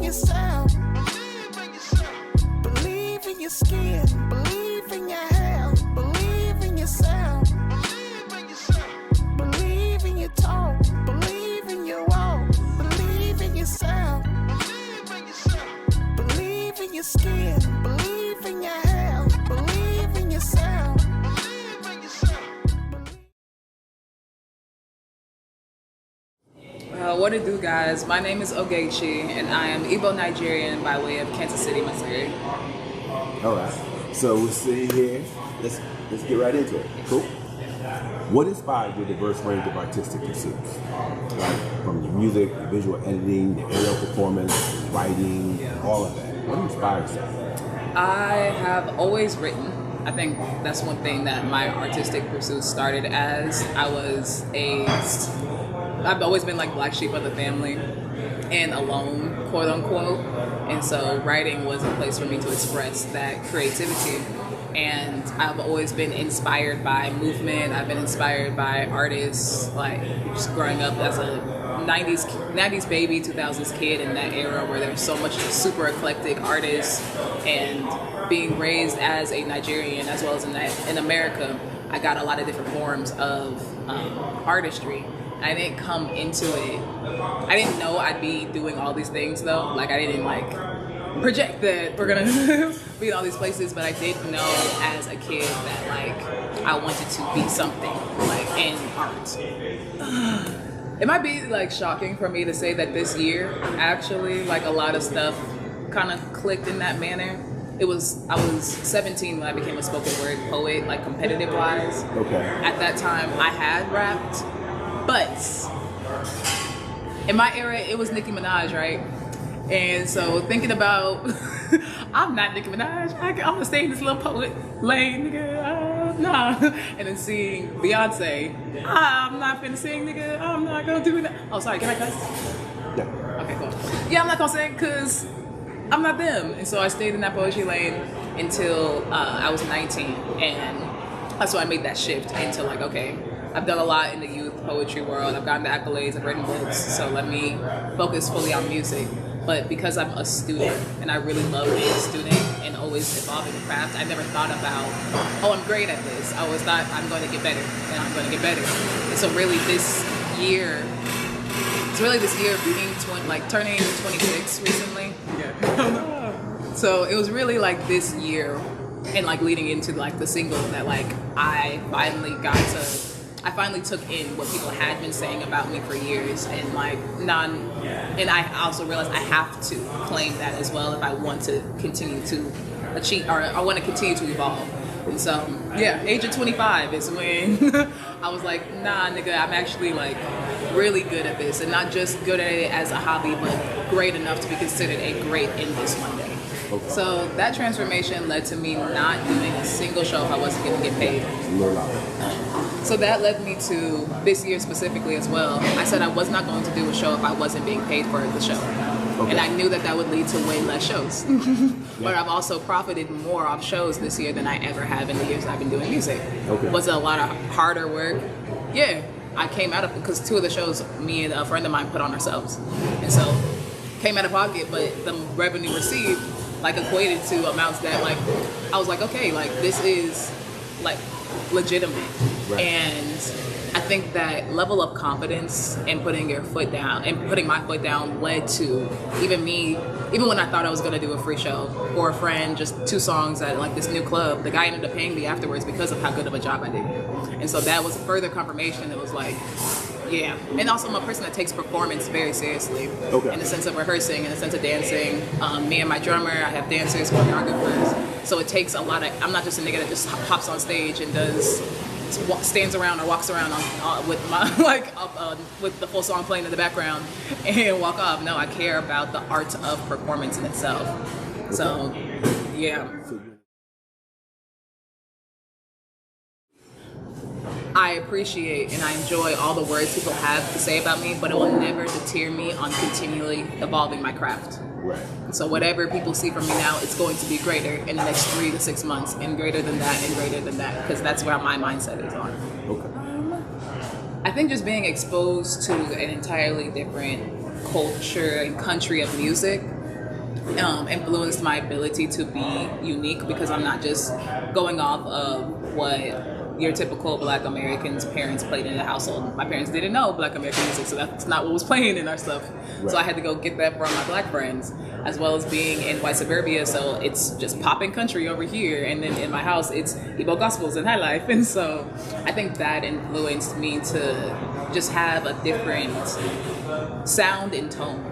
yourself. Believe in your skin. Believe in your health. Believe in yourself. Believe in your talk. Believe in your walk. Believe in yourself. Believe in your skin. Believe in your health. Believe in yourself. What it do, guys? My name is Ogechi, and I am Igbo Nigerian by way of Kansas City, Missouri. All right. So we're sitting here. Let's get right into it. Cool. What inspired your diverse range of artistic pursuits? Like from your music, the visual editing, the aerial performance, writing, all of that. What inspires that? I have always written. I think that's one thing that my artistic pursuits started as. I've always been like black sheep of the family and alone, quote unquote. And so writing was a place for me to express that creativity. And I've always been inspired by movement. I've been inspired by artists, like just growing up as a 90s baby, 2000s kid in that era where there's so much super eclectic artists, and being raised as a Nigerian as well as in America, I got a lot of different forms of artistry. I didn't come into it. I didn't know I'd be doing all these things though. Like I didn't like project that we're gonna be in all these places, but I did know as a kid that like I wanted to be something like in art. It might be like shocking for me to say that this year actually like a lot of stuff kind of clicked in that manner. I was 17 when I became a spoken word poet, like competitive wise. Okay. At that time I had rapped. But in my era, it was Nicki Minaj, right? And so thinking about, I'm not Nicki Minaj. I'm gonna stay in this little poet lane, nigga. Nah. And then seeing Beyonce, I'm not finna sing, nigga. I'm not gonna do that. Oh, sorry. Can I cuss? Yeah. Okay, cool. Yeah, I'm not gonna sing because I'm not them. And so I stayed in that poetry lane until I was 19, and that's why I made that shift into like, okay, I've done a lot in the youth poetry world. I've gotten the accolades, I've written books, so let me focus fully on music. But because I'm a student and I really love being a student and always evolving the craft, I never thought about, oh, I'm great at this. I always thought I'm going to get better and I'm going to get better. And so really this year being turning 26 recently. Yeah. So it was really like this year and like leading into like the single that like I finally took in what people had been saying about me for years, and and I also realized I have to claim that as well if I want to continue to achieve, or I want to continue to evolve. And so, yeah, age of 25 is when I was like, nah, nigga, I'm actually like really good at this, and not just good at it as a hobby, but great enough to be considered a great in this one day. Okay. So that transformation led to me not doing a single show if I wasn't going to get paid. So that led me to this year specifically as well. I said I was not going to do a show if I wasn't being paid for the show. Okay. And I knew that would lead to way less shows. But I've also profited more off shows this year than I ever have in the years I've been doing music. Okay. Was it a lot of harder work? Yeah. I came out of it because two of the shows me and a friend of mine put on ourselves. And so came out of pocket, but the revenue received like equated to amounts that like I was like, okay, like this is like legitimate. Right. And I think that level of confidence and putting your foot down and putting my foot down led to even when I thought I was gonna do a free show for a friend, just 2 songs at like this new club, the guy ended up paying me afterwards because of how good of a job I did. And so that was further confirmation. It was like, yeah. And also I'm a person that takes performance very seriously. Okay. In the sense of rehearsing, in the sense of dancing. Me and my drummer, I have dancers, choreographers. So it takes a lot of, I'm not just a nigga that just hops on stage and stands around or walks around with my with the full song playing in the background and walk off. No, I care about the art of performance in itself. Okay. So, yeah. I appreciate and I enjoy all the words people have to say about me, but it will never deter me on continually evolving my craft. Right. So whatever people see from me now, it's going to be greater in the next 3 to 6 months, and greater than that, and greater than that, because that's where my mindset is on. Okay. I think just being exposed to an entirely different culture and country of music influenced my ability to be unique, because I'm not just going off of what your typical Black Americans' parents played in the household. My parents didn't know Black American music, so that's not what was playing in our stuff. Right. So I had to go get that from my Black friends, as well as being in white suburbia. So it's just popping country over here, and then in my house it's Igbo gospels and high life. And so I think that influenced me to just have a different sound and tone.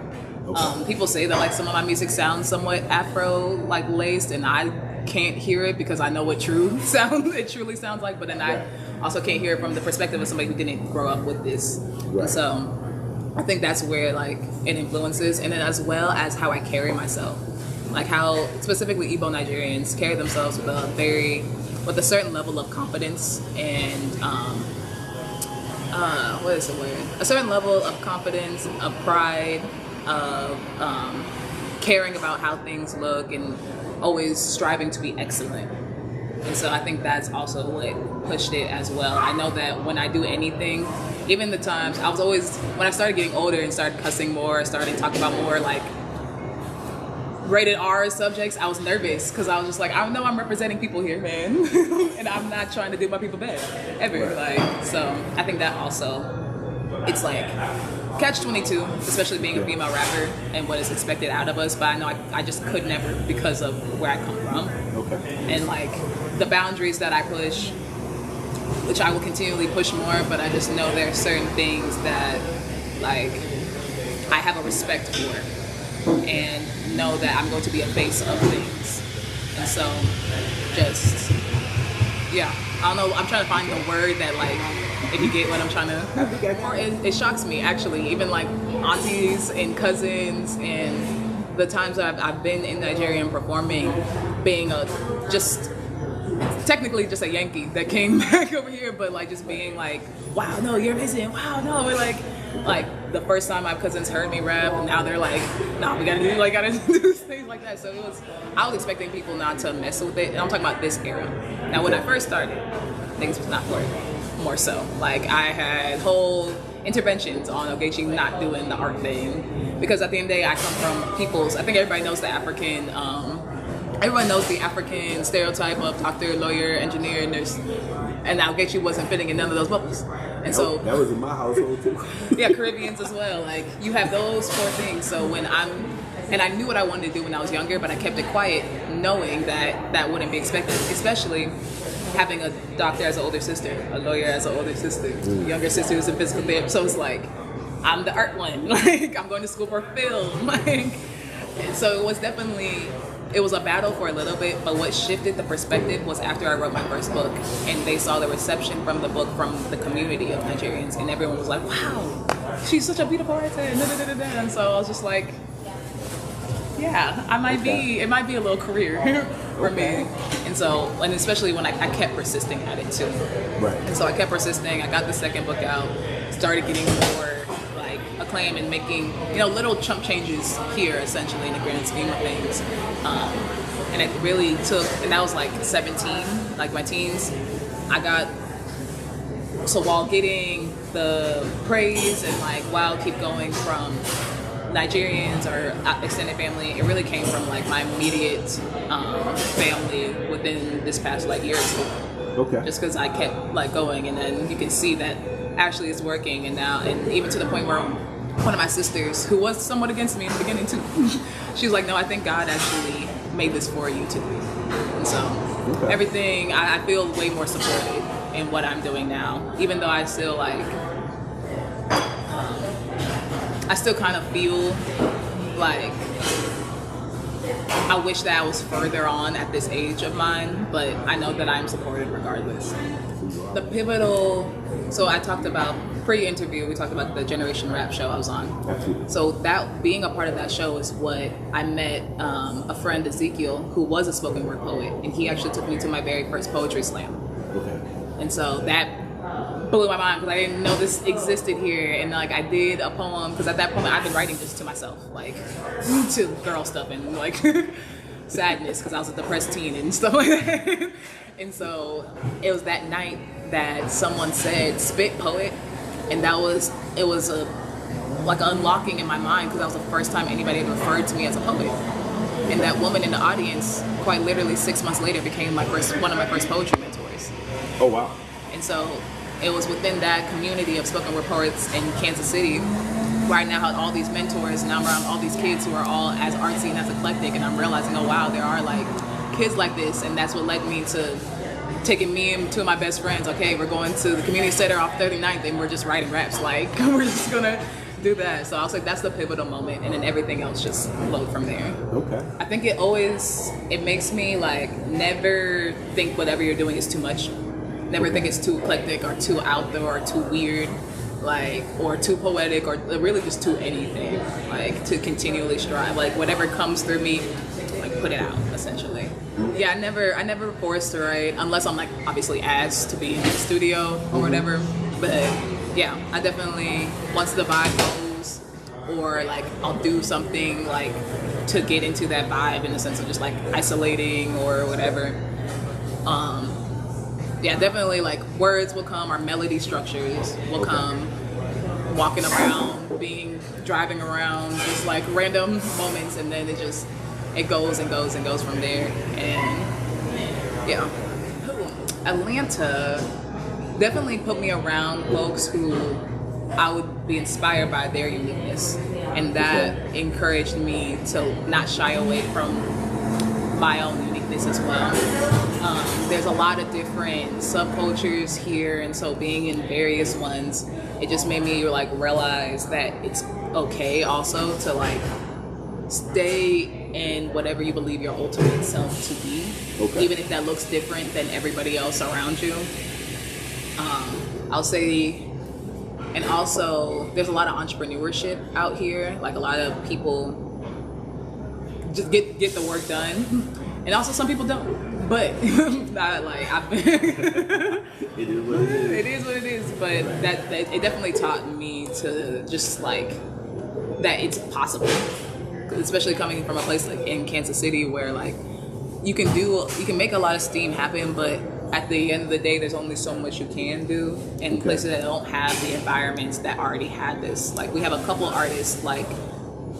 Okay. People say that like some of my music sounds somewhat Afro like laced, and I can't hear it because I know what it truly sounds like, but then I also can't hear it from the perspective of somebody who didn't grow up with this. Right. So I think that's where like it influences, and then as well as how I carry myself, like how specifically Igbo Nigerians carry themselves with a certain level of confidence and what is the word? A certain level of confidence, of pride, of caring about how things look, and always striving to be excellent. And so I think that's also what pushed it as well. I know that when I do anything, even the times I was always, when I started getting older and started cussing more, started talking about more like rated R subjects, I was nervous because I was just like, I know I'm representing people here, man. And I'm not trying to do my people bad ever. Like, so I think that also, it's like catch-22, especially being a female rapper and what is expected out of us. But I know I just could never, because of where I come from. Okay. And like the boundaries that I push, which I will continually push more, but I just know there are certain things that like I have a respect for, and know that I'm going to be a face of things. And so just, yeah, I don't know, I'm trying to find the word that like, if you get what I'm trying to, or it shocks me actually, even like aunties and cousins and the times that I've been in Nigeria and performing, being technically just a Yankee that came back over here, but like just being like, wow, no, you're amazing, wow, no, we're like the first time my cousins heard me rap, and now they're like, nah, we gotta do things like that. So I was expecting people not to mess with it, and I'm talking about this era. Now when I first started, things was not for it. More so, like I had whole interventions on Ogechi not doing the art thing, because at the end of the day I come from peoples, I think everybody knows the African everyone knows the African stereotype of doctor, lawyer, engineer, nurse, and Ogechi wasn't fitting in none of those bubbles. And so that was in my household too. yeah, Caribbeans as well, like you have those four things. So and I knew what I wanted to do when I was younger, but I kept it quiet, knowing that wouldn't be expected, especially having a doctor as an older sister, a lawyer as an older sister, younger sister who's in physical therapy. So it's like, I'm the art one. Like, I'm going to school for film. Like, so it was a battle for a little bit, but what shifted the perspective was after I wrote my first book, and they saw the reception from the book from the community of Nigerians, and everyone was like, wow, she's such a beautiful writer, and so I was just like, yeah, it might be a little career for me. And so, and especially when I kept persisting at it too. Right. And so I kept persisting. I got the second book out, started getting more like acclaim and making, little chump changes here essentially in the grand scheme of things. And it really took, and that was like 17, like my teens. So while getting the praise and like, wow, keep going from Nigerians or extended family, it really came from like my immediate family within this past like year or two. Okay. Just because I kept like going, and then you can see that actually it's working, and even to the point where one of my sisters, who was somewhat against me in the beginning too, she was like, no, I think God actually made this for you to do. And so everything, I feel way more supported in what I'm doing now, even though I still like, I still kind of feel like I wish that I was further on at this age of mine, but I know that I'm supported regardless. The pivotal, so I talked about pre-interview, we talked about the Generation Rap show I was on. Absolutely. So that being a part of that show is what I met a friend, Ezekiel, who was a spoken word poet, and he actually took me to my very first poetry slam. Okay. And so that blew my mind because I didn't know this existed here, and like I did a poem because at that point I've been writing just to myself, like to girl stuff and like sadness because I was a depressed teen and stuff like that. And so it was that night that someone said spit poet, and it was like unlocking in my mind because that was the first time anybody had referred to me as a poet. And that woman in the audience, quite literally 6 months later, became one of my first poetry mentors. Oh, wow. And so it was within that community of spoken word poets in Kansas City where I now had all these mentors, and I'm around all these kids who are all as artsy and as eclectic, and I'm realizing, oh wow, there are like kids like this, and that's what led me to taking me and two of my best friends. Okay, we're going to the community center off 39th, and we're just writing raps. Like, we're just gonna do that. So I was like, that's the pivotal moment, and then everything else just flowed from there. Okay. I think it makes me like never think whatever you're doing is too much. Never think it's too eclectic or too out there or too weird, like, or too poetic, or really just too anything. Like, to continually strive, like whatever comes through me, like put it out essentially. Yeah, I never forced to write unless I'm like obviously asked to be in the studio or whatever. But yeah, I definitely, once the vibe goes, or like I'll do something like to get into that vibe in the sense of just like isolating or whatever. Yeah, definitely like words will come, or melody structures will come, walking around, driving around, just like random moments, and then it goes and goes and goes from there. And yeah, Atlanta definitely put me around folks who I would be inspired by their uniqueness, and that encouraged me to not shy away from my own uniqueness as well. There's a lot of different subcultures here, and so being in various ones, it just made me like realize that it's okay also to like stay in whatever you believe your ultimate self to be, even if that looks different than everybody else around you. I'll say, and also there's a lot of entrepreneurship out here. Like, a lot of people just get the work done, and also some people don't. But not like I've been. It is what it is. It is what it is. But that it definitely taught me to just like that it's possible, especially coming from a place like in Kansas City where like you can make a lot of steam happen, but at the end of the day, there's only so much you can do. And places that don't have the environments that already had this. Like, we have a couple artists like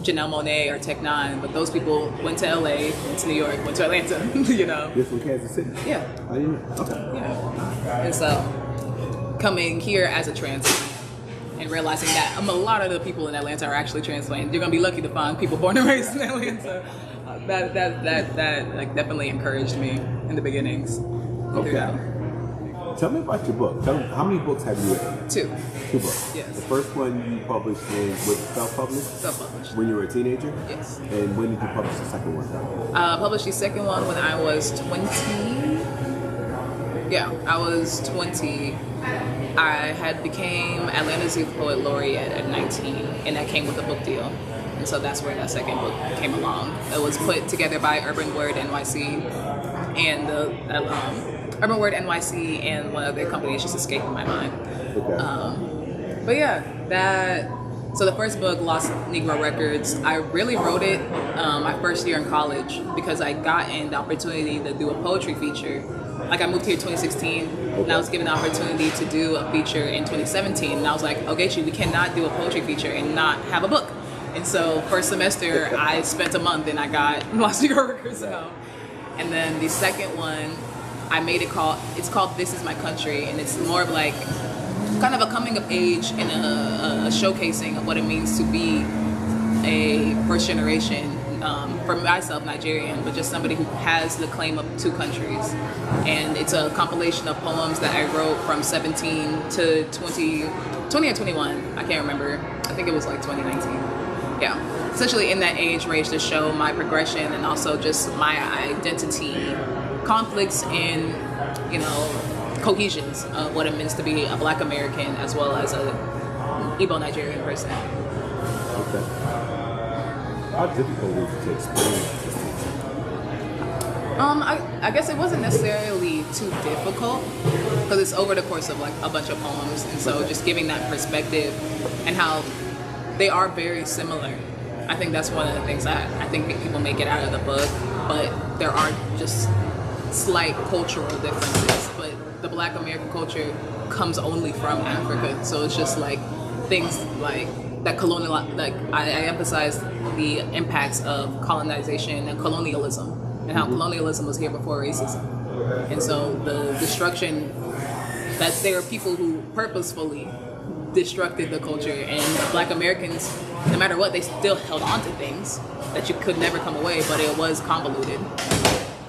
Janelle Monáe or Tech Nine, but those people went to LA, went to New York, went to Atlanta, you know. You're from Kansas City? Yeah. I didn't know. Okay. Yeah. And so coming here as a transplant and realizing that a lot of the people in Atlanta are actually transplant. You're gonna be lucky to find people born and raised in Atlanta. That like definitely encouraged me in the beginnings. Okay. Tell me about your book. Tell me, how many books have you written? 2. 2 books. Yes. The first one you published was self-published? Self-published. When you were a teenager? Yes. And when did you publish the second one? Published the second one when I was 20. Yeah, I was 20. I had became Atlanta's Youth Poet Laureate at 19, and that came with a book deal. And so that's where that second book came along. It was put together by Urban Word NYC and the Urban Word NYC and one other company. It's just escaping my mind. Okay. But yeah, so the first book, Lost Negro Records, I really wrote it my first year in college because I got the opportunity to do a poetry feature. Like, I moved here in 2016, and I was given the opportunity to do a feature in 2017, and I was like, Ogechi, we cannot do a poetry feature and not have a book. And so first semester, I spent a month and I got Lost Negro Records out. And then the second one, I made it's called This Is My Country, and it's more of like kind of a coming of age and a showcasing of what it means to be a first generation, for myself, Nigerian, but just somebody who has the claim of 2 countries. And it's a compilation of poems that I wrote from 17 to 20 or 21, I can't remember. I think it was like 2019. Yeah, essentially in that age range to show my progression and also just my identity, conflicts, and, you know, cohesions of what it means to be a Black American as well as a Igbo Nigerian person. Okay. How difficult is it to explain this teaching? I guess it wasn't necessarily too difficult because it's over the course of like a bunch of poems, and so just giving that perspective and how they are very similar. I think that's one of the things that I think people may get out of the book, but there are just slight cultural differences. But the Black American culture comes only from Africa, so it's just like things like that colonial. Like I emphasize the impacts of colonization and colonialism, and how colonialism was here before racism. And so the destruction, that there are people who purposefully destructed the culture, and Black Americans, no matter what, they still held on to things that you could never come away, but it was convoluted.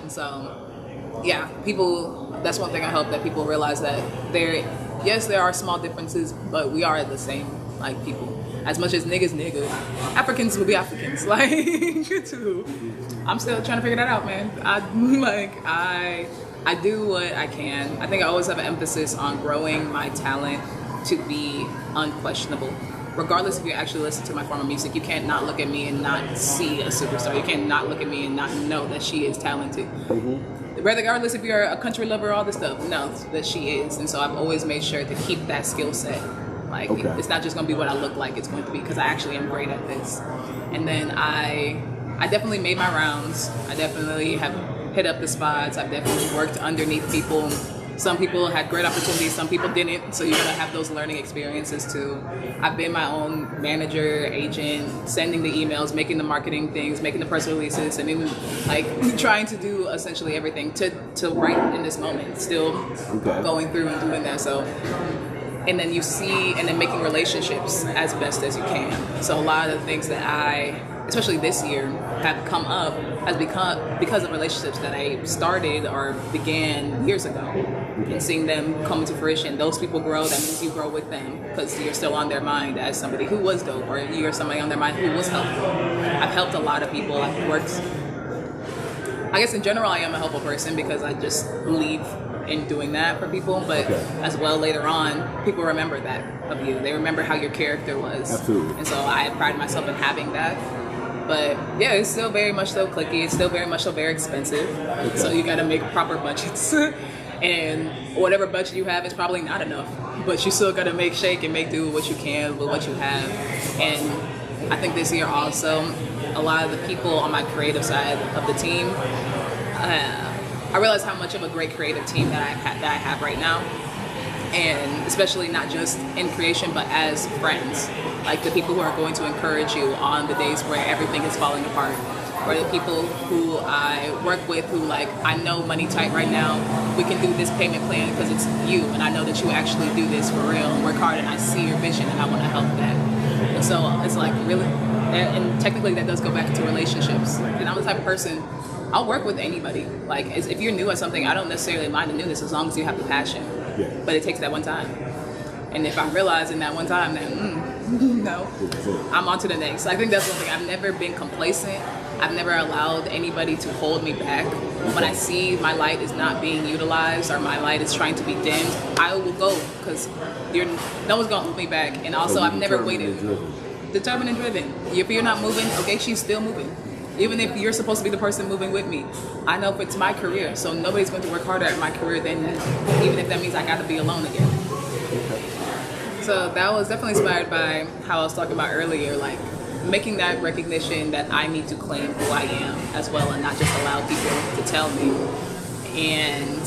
And so, yeah, people, that's one thing I hope that people realize, that yes, there are small differences, but we are the same, like, people. As much as niggas, Africans will be Africans, like, too. I'm still trying to figure that out, man. I do what I can. I think I always have an emphasis on growing my talent to be unquestionable. Regardless if you actually listen to my form of music, you can't not look at me and not see a superstar. You can't not look at me and not know that she is talented. Regardless if you're a country lover, all this stuff, know that she is. And so I've always made sure to keep that skill set. Like, it's not just going to be what I look like, it's going to be because I actually am great at this. And then I definitely made my rounds. I definitely have hit up the spots. I've definitely worked underneath people. Some people had great opportunities, some people didn't, so you gotta have those learning experiences too. I've been my own manager, agent, sending the emails, making the marketing things, making the press releases, and even like trying to do essentially everything to write in this moment, still going through and doing that. So, and then you see, and then making relationships as best as you can. So a lot of the things that I, especially this year, have come up has become because of relationships that I started or began years ago, and seeing them come to fruition. Those people grow, that means you grow with them because you're still on their mind as somebody who was dope, or you're somebody on their mind who was helpful. I've helped a lot of people. I've worked, I guess in general I am a helpful person because I just believe in doing that for people, but as well later on, people remember that of you. They remember how your character was. Absolutely. And so I pride myself in having that. But yeah, it's still very much so cliquey. It's still very much so very expensive. So you gotta make proper budgets. And whatever budget you have is probably not enough. But you still gotta make shake and make do with what you can with what you have. And I think this year also, a lot of the people on my creative side of the team, I realize how much of a great creative team that I have right now. And especially not just in creation, but as friends. Like the people who are going to encourage you on the days where everything is falling apart. Or the people who I work with who like, I know money tight right now, we can do this payment plan because it's you, and I know that you actually do this for real and work hard, and I see your vision and I want to help that. And so it's like really, and technically that does go back into relationships. And I'm the type of person, I'll work with anybody. Like if you're new at something, I don't necessarily mind the newness as long as you have the passion. But it takes that one time. And if I realize in that one time that, no, I'm on to the next. I think that's one thing. I've never been complacent. I've never allowed anybody to hold me back. When I see my light is not being utilized or my light is trying to be dimmed, I will go because no one's going to hold me back. And also, I've never waited. Determined and driven. If you're not moving, okay, she's still moving. Even if you're supposed to be the person moving with me, I know it's my career, so nobody's going to work harder at my career than me, even if that means I got to be alone again. So that was definitely inspired by how I was talking about earlier, like making that recognition that I need to claim who I am as well and not just allow people to tell me. And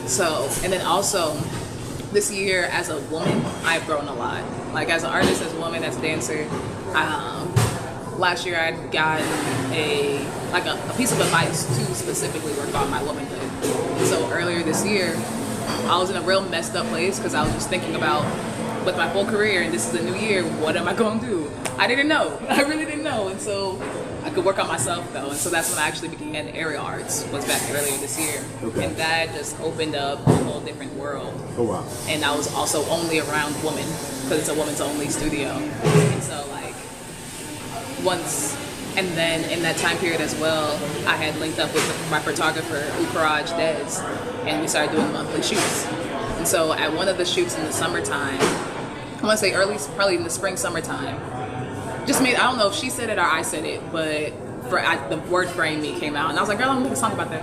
so, and then also this year as a woman, I've grown a lot. Like as an artist, as a woman, as a dancer, last year I'd gotten a piece of advice to specifically work on my womanhood. So earlier this year, I was in a real messed up place because I was just thinking about, with my full career and this is a new year, what am I going to do? I didn't know. I really didn't know. And so I could work on myself though. And so that's when I actually began aerial arts, was back earlier this year. And that just opened up a whole different world. Oh wow. And I was also only around women because it's a women's only studio. And so like once, and then in that time period as well, I had linked up with my photographer, Ukaraj Dez, and we started doing monthly shoots. And so at one of the shoots in the summertime, I want to say probably in the spring, summertime, just made, I don't know if she said it or I said it, but the word frame me came out, and I was like, girl, I'm gonna make a song about that.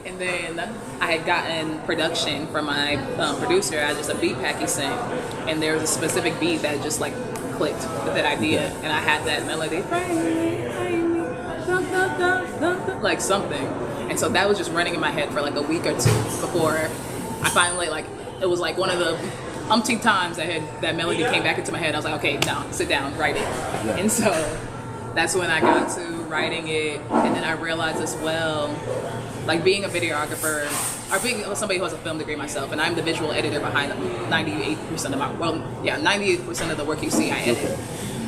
And then I had gotten production from my producer. I had just a beat pack he sent, and there was a specific beat that just like clicked with that idea, and I had that melody, like something, and so that was just running in my head for like a week or two before I finally, like, it was like one of the umpteen times that melody came back into my head. I was like, okay, no, sit down, write it. And so that's when I got to writing it, and then I realized as well, like being a videographer, or being somebody who has a film degree myself, and I'm the visual editor behind 98% of my, 98% of the work you see I edit.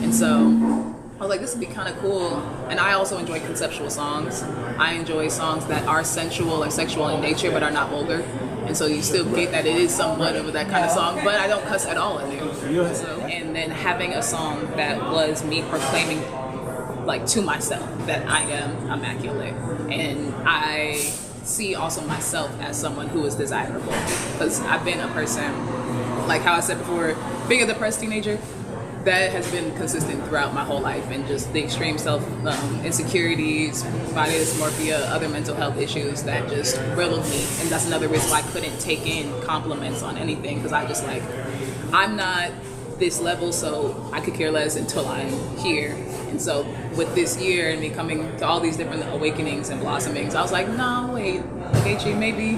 And so I was like, this would be kind of cool. And I also enjoy conceptual songs. I enjoy songs that are sensual or sexual in nature, but are not vulgar. And so you still get that it is somewhat of that kind of song, but I don't cuss at all in there. So, and then having a song that was me proclaiming, like, to myself that I am immaculate, and I see also myself as someone who is desirable, because I've been a person, like how I said before, being a depressed teenager, that has been consistent throughout my whole life, and just the extreme self insecurities, body dysmorphia, other mental health issues that just riddled me. And that's another reason why I couldn't take in compliments on anything, because I just like, I'm not this level, so I could care less until I'm here. And so with this year and me coming to all these different awakenings and blossomings, I was like, no, wait, Ogechi, maybe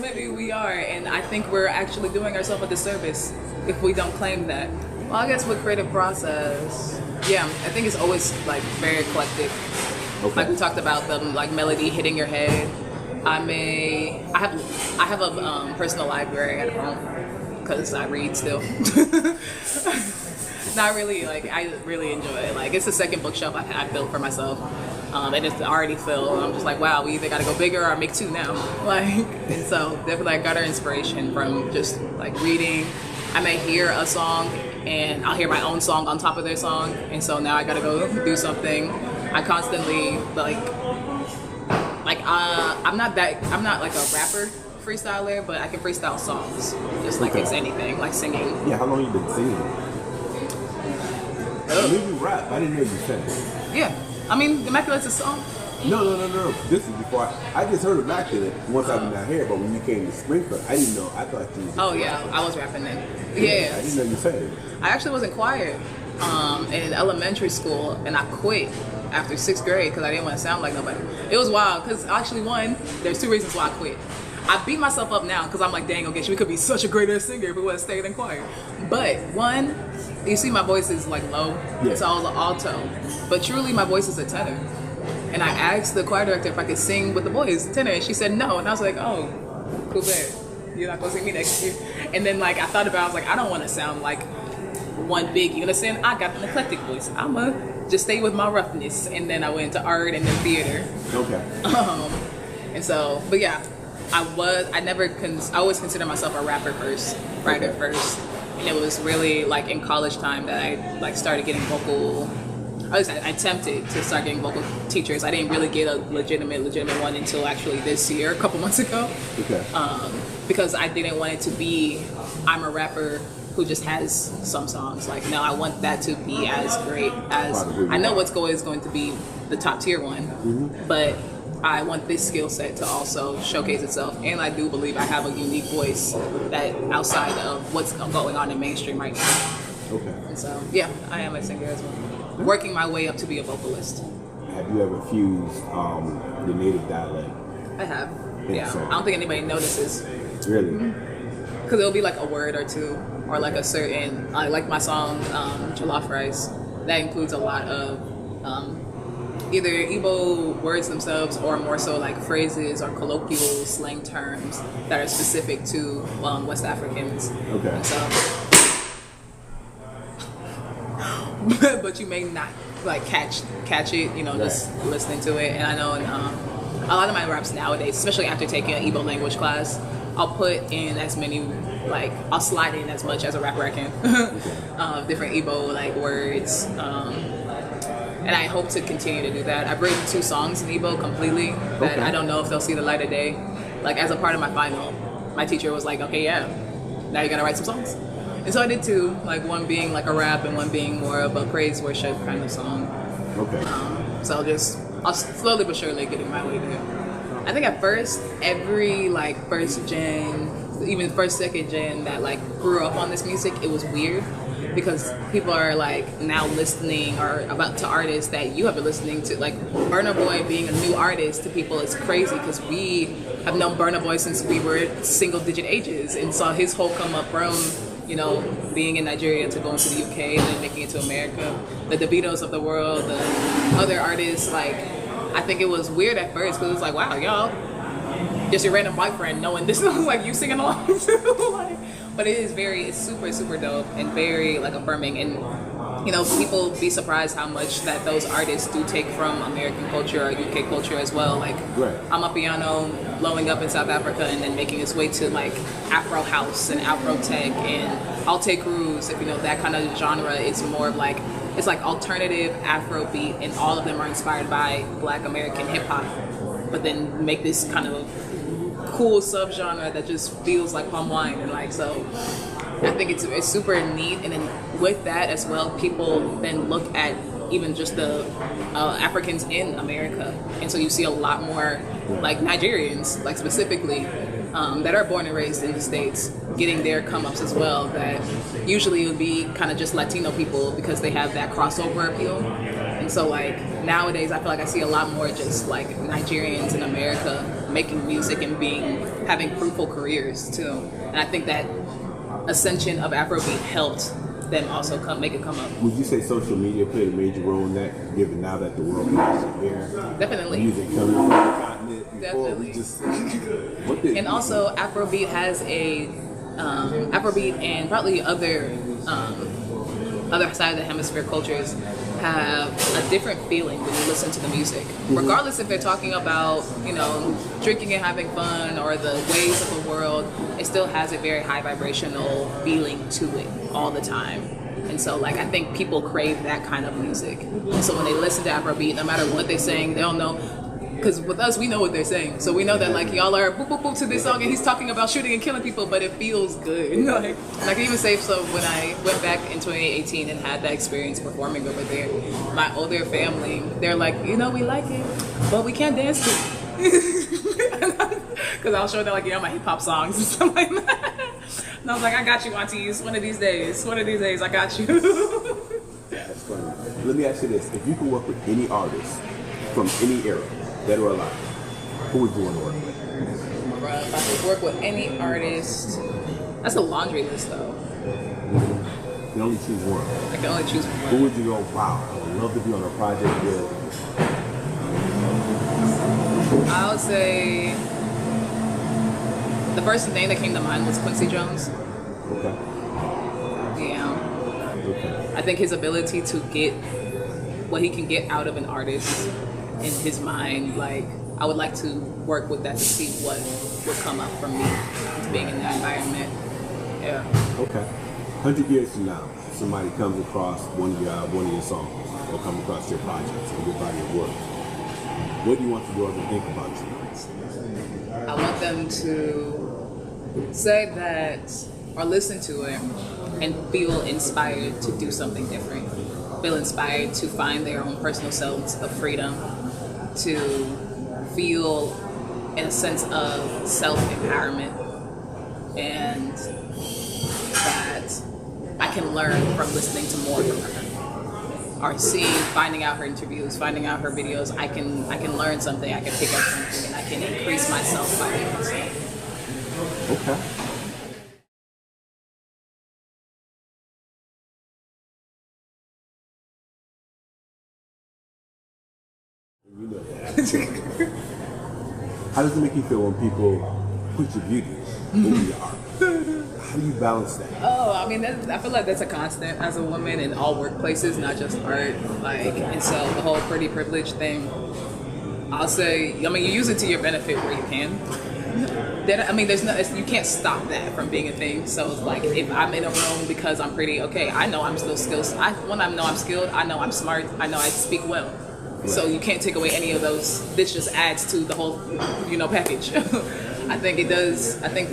maybe we are. And I think we're actually doing ourselves a disservice if we don't claim that. Well, I guess with creative process, yeah, I think it's always like very eclectic. Okay. Like we talked about the like melody hitting your head. I have a personal library at home because I read still. Not really, like I really enjoy it. Like it's the second bookshelf I built for myself, and it's already filled. I'm just like, wow, we either got to go bigger or make two now. Like, and so definitely I got our inspiration from just like reading. I may hear a song and I'll hear my own song on top of their song, and so now I gotta go do something. I constantly I'm not like a rapper freestyler, but I can freestyle songs just like it's anything, like singing. Yeah, how long you been singing? I knew you rap. I didn't know you sang. Yeah, I mean, Immaculate's a song. No. This is before I just heard Immaculate once I've been out here, but when you came to Springfield, I didn't know. I thought you was. Oh yeah, I was rapping then. Yeah. I didn't know you sang it. I actually was in choir in elementary school, and I quit after 6th grade because I didn't want to sound like nobody. It was wild because actually there's two reasons why I quit. I beat myself up now because I'm like, dang, okay, we could be such a great ass singer if we would have stayed in choir. But one, you see my voice is like low, so I was an alto, but truly my voice is a tenor. And I asked the choir director if I could sing with the boys, tenor, and she said no. And I was like, oh, cool, bad. You're not gonna see me next year. And then like I thought about it, I was like, I don't want to sound like one big, you understand? I got an eclectic voice. I'ma just stay with my roughness. And then I went to art and then theater. Okay. And so, but yeah, I always considered myself a rapper first, writer first. And it was really like in college time that I like started getting vocal. I attempted to start getting vocal teachers. I didn't really get a legitimate one until actually this year, a couple months ago. Okay. Because I didn't want it to be, I'm a rapper who just has some songs. Like, no, I want that to be as great as, I know what's going to be the top tier one, but I want this skill set to also showcase itself. And I do believe I have a unique voice that outside of what's going on in mainstream right now. Okay. And so, yeah, I am a singer as well. Working my way up to be a vocalist. Have you ever fused your native dialect? I have. Yeah. I don't think anybody notices. Really? Because it'll be like a word or two, or like a certain, like my song, Jollof Rice. That includes a lot of either Igbo words themselves, or more so like phrases or colloquial slang terms that are specific to West Africans. Okay. And so, but you may not like catch it, you know, just listening to it. And I know in a lot of my raps nowadays, especially after taking an Igbo language class, I'll put in as many, like I'll slide in as much as a rapper I can different Igbo like words, and I hope to continue to do that. I've written 2 songs in Igbo completely that I don't know if they'll see the light of day. Like as a part of my final, my teacher was like, okay, yeah, now you gotta write some songs. And so I did 2, like one being like a rap and one being more of a praise worship kind of song. Okay. So I'll slowly but surely getting my way there. I think at first, every like first gen, even first, second gen that like grew up on this music, it was weird because people are like now listening or about to artists that you have been listening to. Like Burna Boy being a new artist to people is crazy because we have known Burna Boy since we were single digit ages and saw his whole come up from, you know, being in Nigeria to going to the UK and then making it to America. The DeVitos of the world, the other artists, like, I think it was weird at first because it was like, wow, y'all, just your random white friend knowing this song, like you singing along too. Like, but it's super, super dope and very like affirming. And, you know, people be surprised how much that those artists do take from American culture or UK culture as well. Like, Right. Amapiano blowing up in South Africa and then making its way to like Afro house and Afro tech and Alte Cruz, if you know that kind of genre. It's more of like, it's like alternative Afro beat, and all of them are inspired by Black American hip hop, but then make this kind of cool subgenre that just feels like palm wine. And like, so I think it's super neat. And then with that as well, people then look at even just the Africans in America, and so you see a lot more like Nigerians, like specifically, that are born and raised in the States, getting their come-ups as well, that usually would be kind of just Latino people because they have that crossover appeal. And so like nowadays I feel like I see a lot more just like Nigerians in America making music and having fruitful careers too. And I think that ascension of Afrobeat helped them also make it come up. Would you say social media played a major role in that, given now that the world can actually hear Definitely. music coming from the continent? Before Definitely. we just what did And also Afrobeat has a Afrobeat and probably other side of the hemisphere cultures have a different feeling when you listen to the music. Regardless if they're talking about, you know, drinking and having fun or the ways of the world, it still has a very high vibrational feeling to it all the time. And so like I think people crave that kind of music. And so when they listen to Afrobeat, no matter what they're saying, they'll know. Because with us, we know what they're saying. So we know that like y'all are boop boop boop to this song and he's talking about shooting and killing people, but it feels good. Like, and I can even say, so when I went back in 2018 and had that experience performing over there, my older family, they're like, you know, we like it, but we can't dance to it. Because I'll show them like, yeah, my hip hop songs and stuff like that. And I was like, I got you, aunties. One of these days, I got you. That's funny. Let me ask you this: if you could work with any artist from any era, dead or alive, who would you want to work with? Bruh, if I could work with any artist, that's a laundry list though. You can only choose one. I can only choose one. Who would you go, wow, I would love to be on a project with? I would say the first name that came to mind was Quincy Jones. Okay. Yeah. Okay. I think his ability to get what he can get out of an artist in his mind, like, I would like to work with that to see what would come up from me being in that environment. Yeah. Okay. 100 years from now, somebody comes across one of your songs or come across your projects or your body of work. What do you want the world to think about you? I want them to say that or listen to it and feel inspired to do something different. Feel inspired to find their own personal selves of freedom, to feel in a sense of self-empowerment, and that I can learn from listening to more from her. Or finding out her interviews, finding out her videos, I can learn something, I can pick up something, and I can increase myself by doing so. Okay. You know that. How does it make you feel when people put your beauty in your art? How do you balance that? Oh, I mean, I feel like that's a constant as a woman in all workplaces, not just art. Like, and so the whole pretty privilege thing, I'll say, I mean, you use it to your benefit where you can. Then, I mean, you can't stop that from being a thing. So it's like, if I'm in a room because I'm pretty, okay, I know I'm still skilled. When I know I'm skilled, I know I'm smart, I know I speak well. So you can't take away any of those. This just adds to the whole, package. I think it does. I think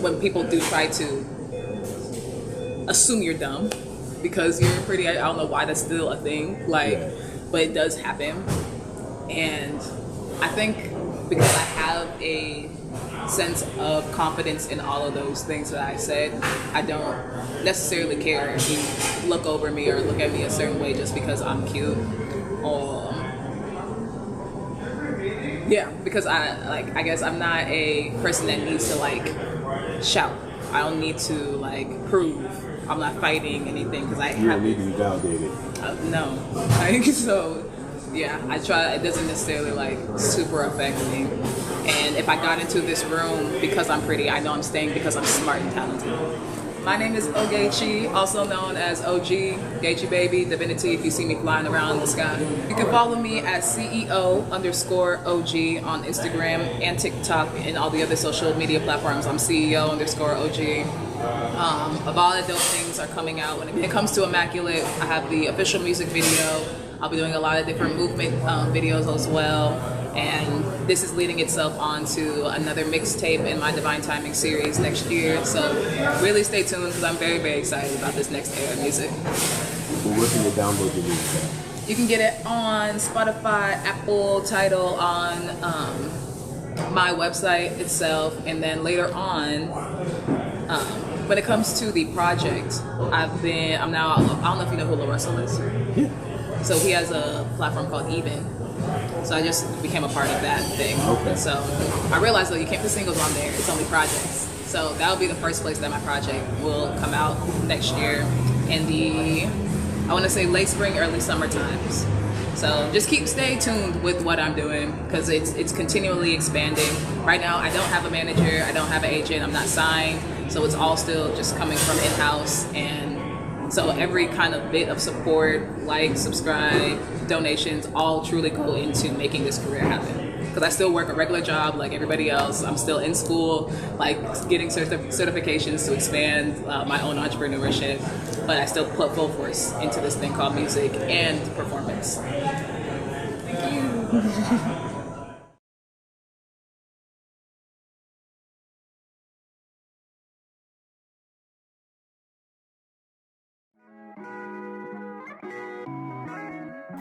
when people do try to assume you're dumb because you're pretty, I don't know why that's still a thing. But it does happen. And I think because I have a sense of confidence in all of those things that I said, I don't necessarily care if you look over me or look at me a certain way just because I'm cute. Because I guess I'm not a person that needs to shout I don't need to like prove. I'm not fighting anything because I You have don't need to be validated. no. Like, so yeah, I try. It doesn't necessarily like super affect me. And if I got into this room because I'm pretty, I know I'm staying because I'm smart and talented. My name is Ogechi, also known as OG, Gechi Baby, Divinity, if you see me flying around in the sky. You can follow me at CEO_OG on Instagram and TikTok and all the other social media platforms. I'm CEO_OG. Of all the dope things are coming out. When it comes to Immaculate, I have the official music video. I'll be doing a lot of different movement videos as well. And this is leading itself on to another mixtape in my Divine Timing series next year. So really stay tuned because I'm very, very excited about this next era of music. Well, where can you download your music at? You can get it on Spotify, Apple, Tidal, on my website itself. And then later on, when it comes to the project, I don't know if you know who Lamar is. Yeah. So he has a platform called Even. So I just became a part of that thing. Okay. So I realized though you can't put singles on there. It's only projects. So that'll be the first place that my project will come out next year in I want to say late spring, early summer times. So just stay tuned with what I'm doing because it's continually expanding. Right now I don't have a manager, I don't have an agent, I'm not signed. So it's all still just coming from in-house, and so every kind of bit of support, like, subscribe, donations, all truly go into making this career happen. Because I still work a regular job like everybody else. I'm still in school, like getting certifications to expand my own entrepreneurship. But I still put full force into this thing called music and performance. Thank you.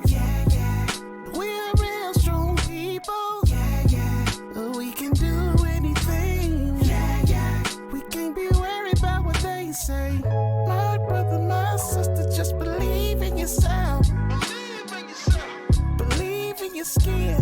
Yeah, yeah. We're real strong people. Yeah, yeah. We can do anything. Yeah, yeah. We can't be worried about what they say. My brother, my sister, just believe in yourself. Believe in yourself. Believe in your skin.